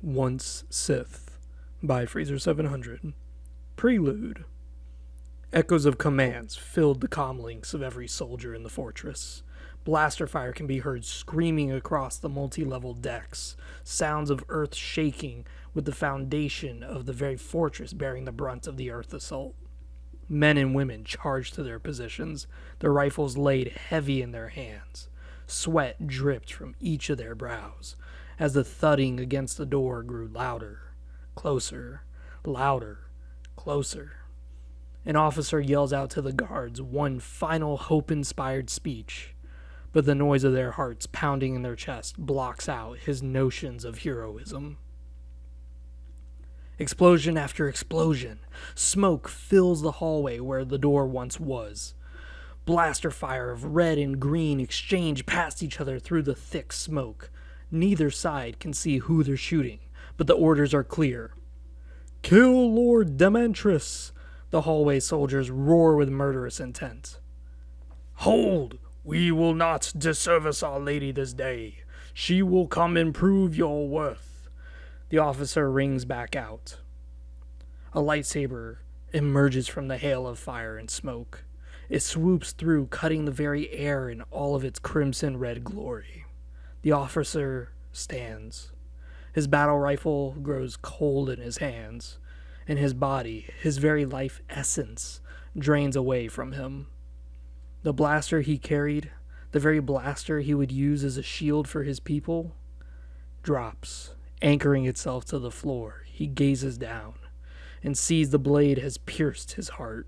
Once Sith by Freezer 700. Prelude. Echoes of commands filled the comlinks of every soldier in the fortress. Blaster fire can be heard screaming across the multi-level decks, sounds of earth shaking with the foundation of the very fortress bearing the brunt of the earth assault. Men and women charged to their positions, their rifles laid heavy in their hands. Sweat dripped from each of their brows as the thudding against the door grew louder, closer, louder, closer. An officer yells out to the guards one final hope-inspired speech, but the noise of their hearts pounding in their chest blocks out his notions of heroism. Explosion after explosion. Smoke fills the hallway where the door once was. Blaster fire of red and green exchange past each other through the thick smoke. Neither side can see who they're shooting, but the orders are clear. "Kill Lord Dementris!" The hallway soldiers roar with murderous intent. "Hold! We will not disservice Our Lady this day. She will come and prove your worth." The officer rings back out. A lightsaber emerges from the hail of fire and smoke. It swoops through, cutting the very air in all of its crimson red glory. The officer stands. His battle rifle grows cold in his hands, and his body, his very life essence, drains away from him. The blaster he carried, the very blaster he would use as a shield for his people, drops, anchoring itself to the floor. He gazes down and sees the blade has pierced his heart.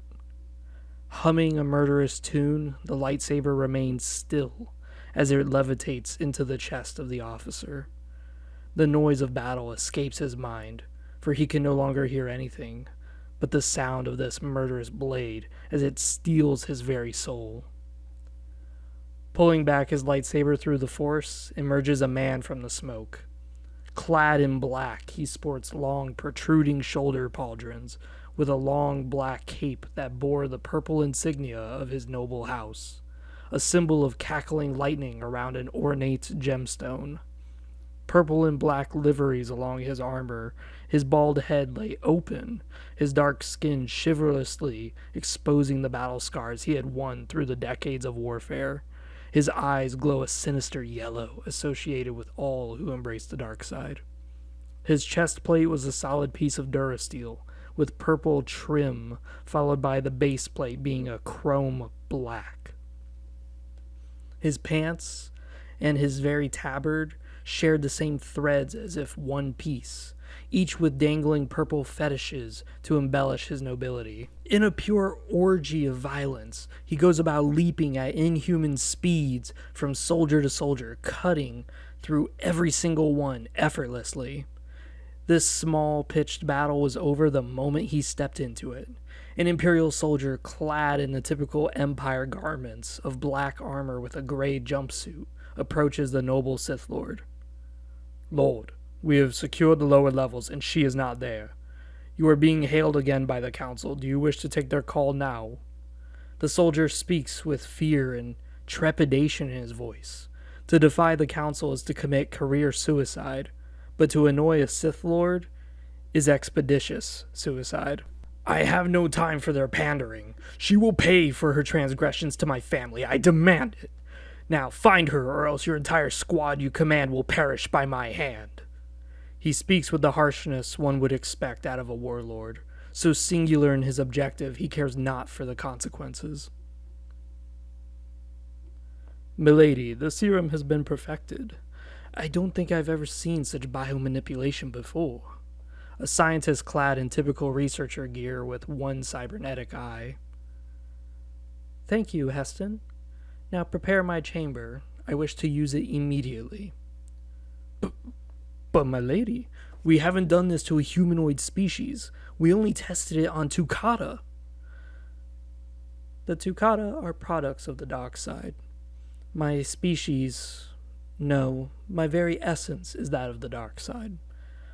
Humming a murderous tune, the lightsaber remains still as it levitates into the chest of the officer. The noise of battle escapes his mind, for he can no longer hear anything but the sound of this murderous blade as it steals his very soul. Pulling back his lightsaber through the force, emerges a man from the smoke. Clad in black, he sports long, protruding shoulder pauldrons, with a long black cape that bore the purple insignia of his noble house, a symbol of cackling lightning around an ornate gemstone. Purple and black liveries along his armor, his bald head lay open, his dark skin chivalrously exposing the battle scars he had won through the decades of warfare. His eyes glow a sinister yellow associated with all who embrace the dark side. His chest plate was a solid piece of durasteel, with purple trim, followed by the base plate being a chrome black. His pants and his very tabard shared the same threads as if one piece, each with dangling purple fetishes to embellish his nobility. In a pure orgy of violence, he goes about leaping at inhuman speeds from soldier to soldier, cutting through every single one effortlessly. This small pitched battle was over the moment he stepped into it. An Imperial soldier clad in the typical Empire garments of black armor with a gray jumpsuit approaches the noble Sith Lord. "Lord, we have secured the lower levels and she is not there. You are being hailed again by the council. Do you wish to take their call now?" The soldier speaks with fear and trepidation in his voice. To defy the council is to commit career suicide, but to annoy a Sith Lord is expeditious suicide. "I have no time for their pandering. She will pay for her transgressions to my family. I demand it. Now find her, or else your entire squad you command will perish by my hand." He speaks with the harshness one would expect out of a warlord. So singular in his objective, he cares not for the consequences. "Milady, the serum has been perfected. I don't think I've ever seen such biomanipulation before." A scientist clad in typical researcher gear with one cybernetic eye. "Thank you, Heston. Now prepare my chamber. I wish to use it immediately." But my lady, we haven't done this to a humanoid species. We only tested it on Tukata." "The Tukata are products of the dark side. My species, no, my very essence is that of the dark side.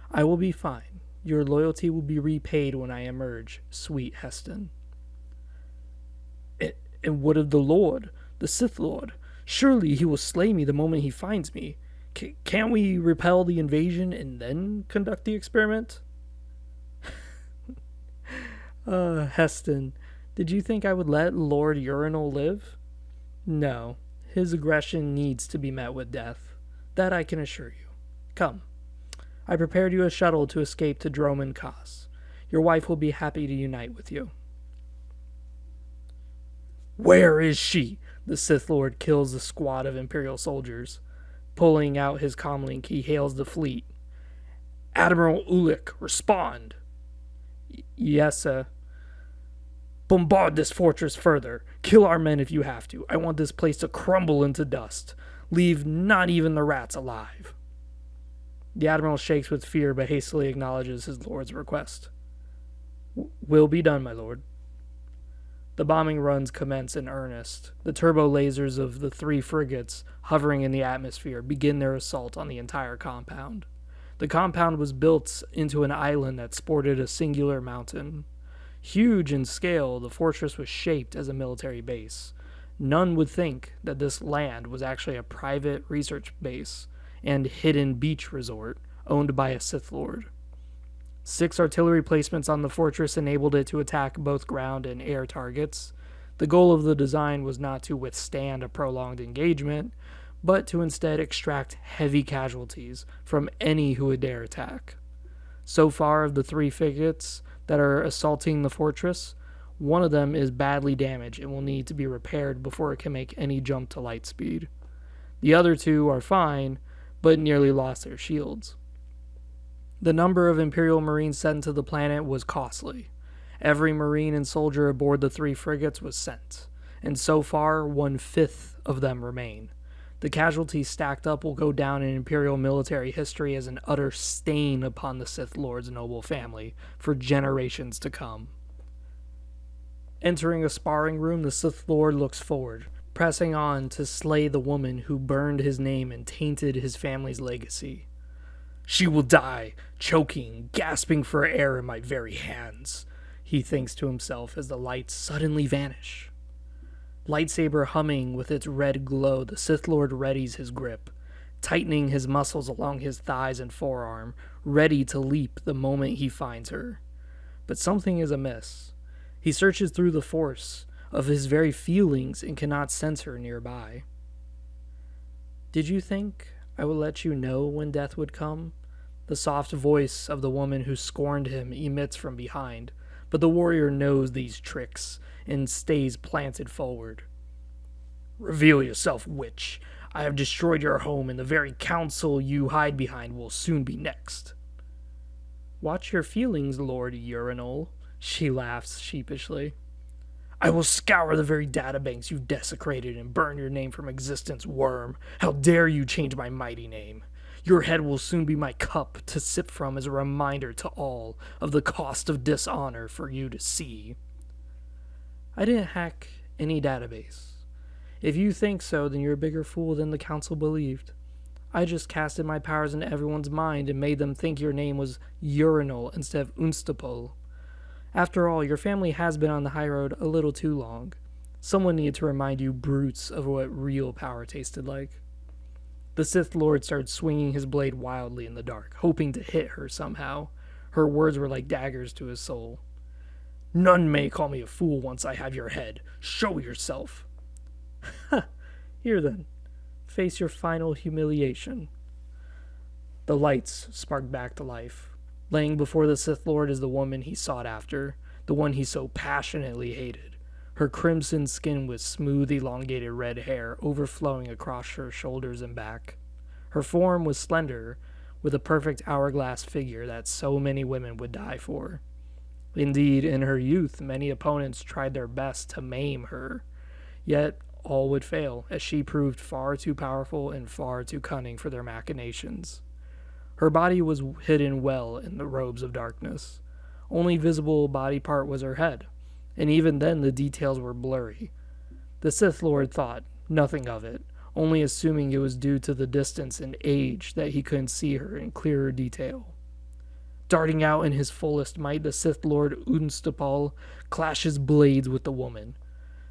I will be fine. Your loyalty will be repaid when I emerge, sweet Heston." And what of the Lord, the Sith Lord? Surely he will slay me the moment he finds me. Can't we repel the invasion and then conduct the experiment? Heston, did you think I would let Lord Urinal live? No, his aggression needs to be met with death. That I can assure you. Come. I prepared you a shuttle to escape to Droman Kos. Your wife will be happy to unite with you. Where is she? The Sith Lord kills the squad of Imperial soldiers. Pulling out his comlink, he hails the fleet. Admiral Ulick, respond. Yes, sir. Bombard this fortress further. Kill our men if you have to. I want this place to crumble into dust. Leave not even the rats alive. The Admiral shakes with fear but hastily acknowledges his lord's request. Will be done, my lord. The bombing runs commence in earnest. The turbo lasers of the 3 frigates hovering in the atmosphere begin their assault on the entire compound. The compound was built into an island that sported a singular mountain. Huge in scale, the fortress was shaped as a military base. None would think that this land was actually a private research base and hidden beach resort owned by a Sith Lord. 6 artillery placements on the fortress enabled it to attack both ground and air targets. The goal of the design was not to withstand a prolonged engagement, but to instead extract heavy casualties from any who would dare attack. So far, of the 3 frigates that are assaulting the fortress, one of them is badly damaged and will need to be repaired before it can make any jump to light speed. The other 2 are fine, but nearly lost their shields. The number of Imperial Marines sent to the planet was costly. Every Marine and soldier aboard the 3 frigates was sent, and so far 1/5 of them remain. The casualties stacked up will go down in Imperial military history as an utter stain upon the Sith Lord's noble family for generations to come. Entering a sparring room, the Sith Lord looks forward, pressing on to slay the woman who burned his name and tainted his family's legacy. She will die, choking, gasping for air in my very hands, he thinks to himself as the lights suddenly vanish. Lightsaber humming with its red glow, the Sith Lord readies his grip, tightening his muscles along his thighs and forearm, ready to leap the moment he finds her. But something is amiss. He searches through the force of his very feelings and cannot sense her nearby. Did you think I would let you know when death would come? The soft voice of the woman who scorned him emits from behind, but the warrior knows these tricks and stays planted forward. Reveal yourself, witch. I have destroyed your home, and the very council you hide behind will soon be next. Watch your feelings, Lord Urinal, she laughs sheepishly. I will scour the very databanks you've desecrated and burn your name from existence, worm. How dare you change my mighty name? Your head will soon be my cup to sip from as a reminder to all of the cost of dishonor for you to see. I didn't hack any database. If you think so, then you're a bigger fool than the council believed. I just casted my powers into everyone's mind and made them think your name was Urinal instead of Unstapol. After all, your family has been on the high road a little too long. Someone needed to remind you brutes of what real power tasted like. The Sith Lord started swinging his blade wildly in the dark, hoping to hit her somehow. Her words were like daggers to his soul. None may call me a fool once I have your head. Show yourself. Ha! Here then. Face your final humiliation. The lights sparked back to life. Laying before the Sith Lord is the woman he sought after, the one he so passionately hated. Her crimson skin with smooth, elongated red hair overflowing across her shoulders and back. Her form was slender, with a perfect hourglass figure that so many women would die for. Indeed, in her youth, many opponents tried their best to maim her. Yet all would fail, as she proved far too powerful and far too cunning for their machinations. Her body was hidden well in the robes of darkness. Only visible body part was her head, and even then the details were blurry. The Sith Lord thought nothing of it, only assuming it was due to the distance and age that he couldn't see her in clearer detail. Darting out in his fullest might, the Sith Lord Unstapol clashes blades with the woman.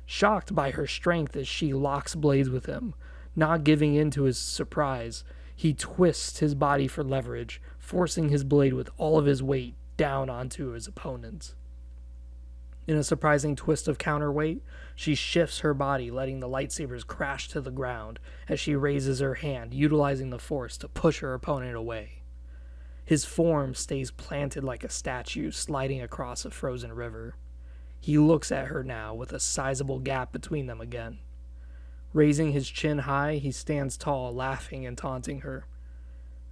Shocked by her strength as she locks blades with him, not giving in to his surprise, He twists his body for leverage, forcing his blade with all of his weight down onto his opponent. In a surprising twist of counterweight, she shifts her body, letting the lightsabers crash to the ground as she raises her hand, utilizing the force to push her opponent away. His form stays planted like a statue sliding across a frozen river. He looks at her now with a sizable gap between them again. Raising his chin high, he stands tall, laughing and taunting her.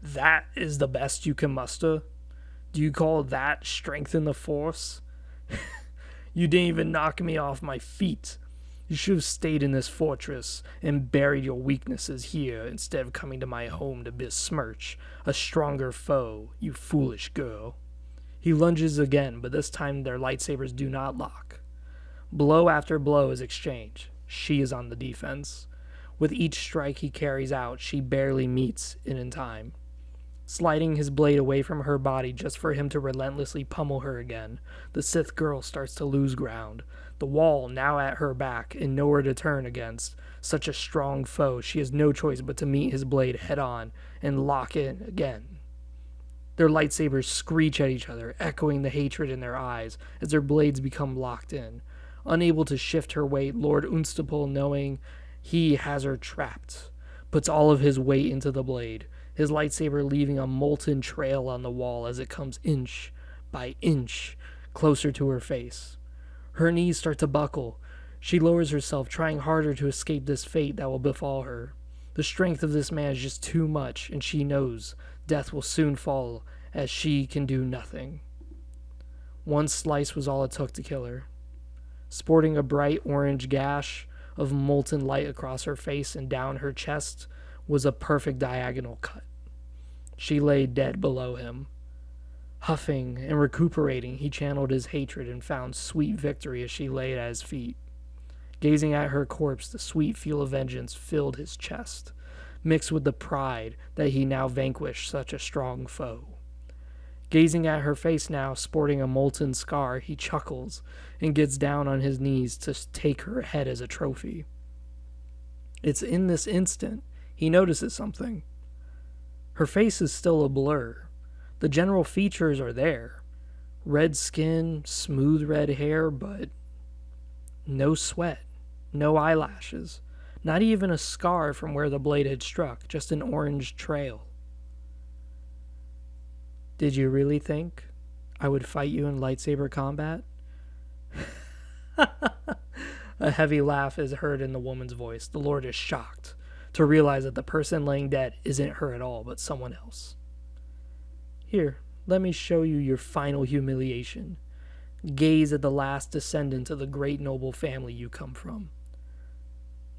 "That is the best you can muster? Do you call that strength in the Force? You didn't even knock me off my feet. You should have stayed in this fortress and buried your weaknesses here instead of coming to my home to besmirch a stronger foe, you foolish girl." He lunges again, but this time their lightsabers do not lock. Blow after blow is exchanged. She is on the defense. With each strike he carries out, she barely meets it in time. Sliding his blade away from her body just for him to relentlessly pummel her again, the Sith girl starts to lose ground. The wall now at her back and nowhere to turn against such a strong foe, she has no choice but to meet his blade head on and lock in again. Their lightsabers screech at each other, echoing the hatred in their eyes as their blades become locked in. Unable to shift her weight, Lord Unstapel, knowing he has her trapped, puts all of his weight into the blade, his lightsaber leaving a molten trail on the wall as it comes inch by inch closer to her face. Her knees start to buckle. She lowers herself, trying harder to escape this fate that will befall her. The strength of this man is just too much, and she knows death will soon fall as she can do nothing. One slice was all it took to kill her. Sporting a bright orange gash of molten light across her face and down her chest was a perfect diagonal cut. She lay dead below him. Huffing and recuperating, he channeled his hatred and found sweet victory as she lay at his feet. Gazing at her corpse, the sweet feel of vengeance filled his chest, mixed with the pride that he now vanquished such a strong foe. Gazing at her face now, sporting a molten scar, he chuckles and gets down on his knees to take her head as a trophy. It's in this instant he notices something. Her face is still a blur. The general features are there. Red skin, smooth red hair, but no sweat, no eyelashes, not even a scar from where the blade had struck, just an orange trail. "Did you really think I would fight you in lightsaber combat?" A heavy laugh is heard in the woman's voice. The Lord is shocked to realize that the person laying dead isn't her at all, but someone else. "Here, let me show you your final humiliation. Gaze at the last descendant of the great noble family you come from."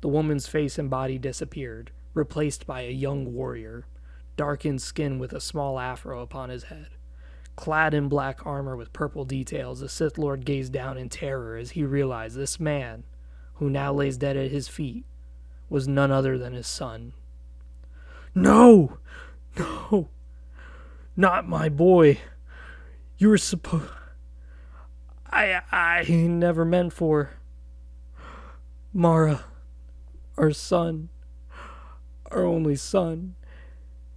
The woman's face and body disappeared, replaced by a young warrior, darkened skin with a small afro upon his head. Clad in black armor with purple details, the Sith Lord gazed down in terror as he realized this man, who now lays dead at his feet, was none other than his son. "No! No! Not my boy. You were supposed... I never meant for... Mara, our son, our only son."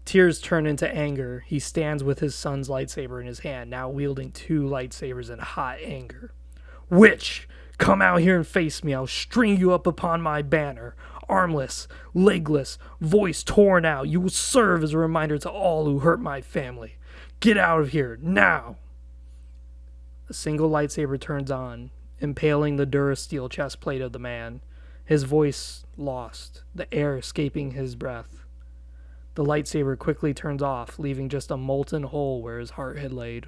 Tears turn into anger. He stands with his son's lightsaber in his hand, now wielding two lightsabers in hot anger. "Witch, come out here and face me. I'll string you up upon my banner. Armless, legless, voice torn out. You will serve as a reminder to all who hurt my family. Get out of here, now!" A single lightsaber turns on, impaling the durasteel chest plate of the man, his voice lost, the air escaping his breath. The lightsaber quickly turns off, leaving just a molten hole where his heart had laid.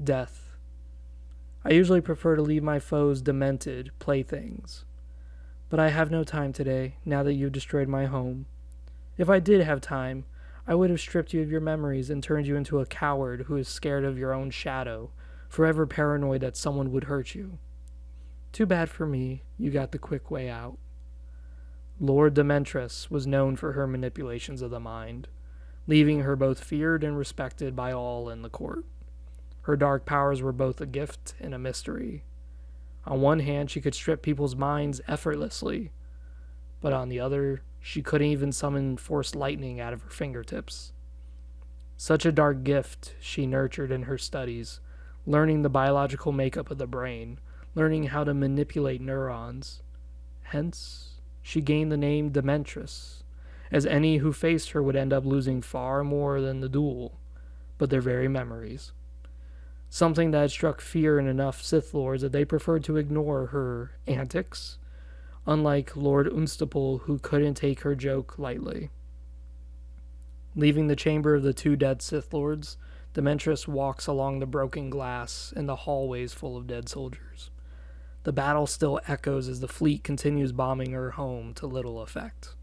Death. I usually prefer to leave my foes demented playthings, but I have no time today, now that you've destroyed my home. If I did have time, I would have stripped you of your memories and turned you into a coward who is scared of your own shadow, forever paranoid that someone would hurt you. Too bad for me, you got the quick way out. Lord Dementress was known for her manipulations of the mind, leaving her both feared and respected by all in the court. Her dark powers were both a gift and a mystery. On one hand, she could strip people's minds effortlessly, but on the other, She couldn't even summon force lightning out of her fingertips. Such a dark gift she nurtured in her studies, learning the biological makeup of the brain, learning how to manipulate neurons. Hence, she gained the name Dementress, as any who faced her would end up losing far more than the duel, but their very memories. Something that had struck fear in enough Sith Lords that they preferred to ignore her antics, unlike Lord Unstapel, who couldn't take her joke lightly. Leaving the chamber of the two dead Sith Lords, Dementress walks along the broken glass in the hallways full of dead soldiers. The battle still echoes as the fleet continues bombing her home to little effect.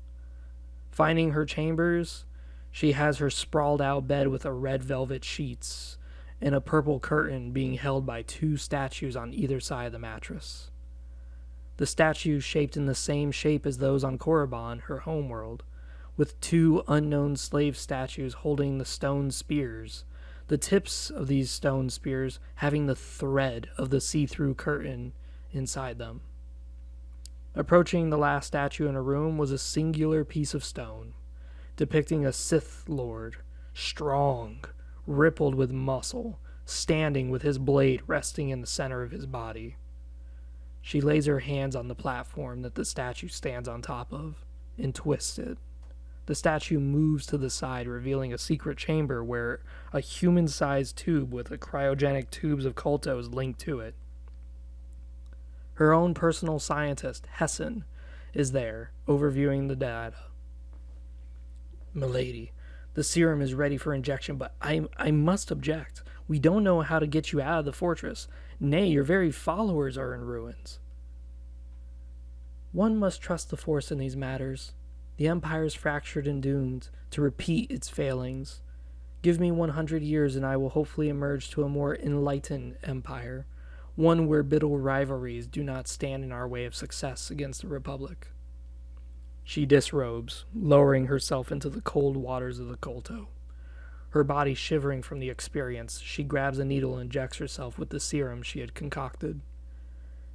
Finding her chambers, she has her sprawled out bed with a red velvet sheets and a purple curtain being held by two statues on either side of the mattress. The statues shaped in the same shape as those on Korriban, her homeworld, with two unknown slave statues holding the stone spears, the tips of these stone spears having the thread of the see-through curtain inside them. Approaching the last statue in a room was a singular piece of stone, depicting a Sith Lord, strong, rippled with muscle, standing with his blade resting in the center of his body. She lays her hands on the platform that the statue stands on top of and twists it. The statue moves to the side, revealing a secret chamber where a human-sized tube with cryogenic tubes of Kolto is linked to it. Her own personal scientist, Hessen, is there, overviewing the data. "Milady, the serum is ready for injection, but I must object. We don't know how to get you out of the fortress. Nay, your very followers are in ruins." "One must trust the Force in these matters. The Empire is fractured and doomed to repeat its failings. Give me 100 years and I will hopefully emerge to a more enlightened empire, one where bitter rivalries do not stand in our way of success against the Republic." She disrobes, lowering herself into the cold waters of the Kolto. Her body shivering from the experience, she grabs a needle and injects herself with the serum she had concocted.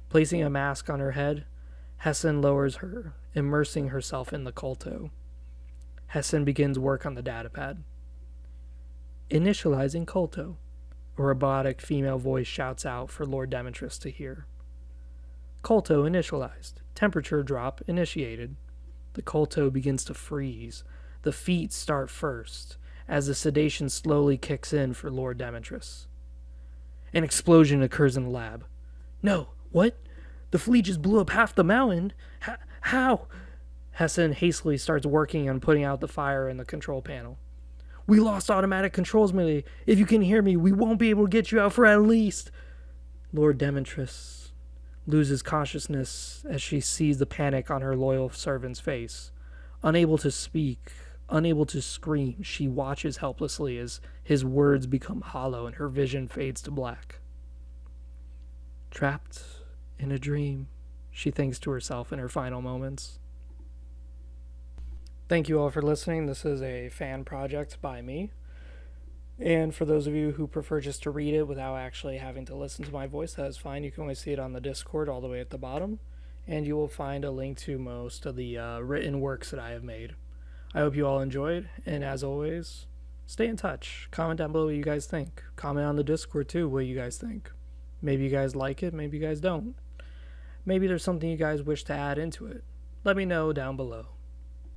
Placing a mask on her head, Hessen lowers her, immersing herself in the Kolto. Hessen begins work on the datapad. "Initializing Kolto," a robotic female voice shouts out for Lord Demetrius to hear. "Kolto initialized. Temperature drop initiated." The Kolto begins to freeze. The feet start first, as the sedation slowly kicks in for Lord Demetrius. An explosion occurs in the lab. "No, what? The fleet just blew up half the mountain? How?" Hessen hastily starts working on putting out the fire in the control panel. "We lost automatic controls, Millie. If you can hear me, we won't be able to get you out for at least..." Lord Demetrius loses consciousness as she sees the panic on her loyal servant's face. Unable to speak, unable to scream, she watches helplessly as his words become hollow and her vision fades to black. "Trapped in a dream," she thinks to herself in her final moments. Thank you all for listening. This is a fan project by me. And for those of you who prefer just to read it without actually having to listen to my voice, that is fine. You can always see it on the Discord all the way at the bottom. And you will find a link to most of the written works that I have made. I hope you all enjoyed. And as always, stay in touch. Comment down below what you guys think. Comment on the Discord too what you guys think. Maybe you guys like it. Maybe you guys don't. Maybe there's something you guys wish to add into it. Let me know down below.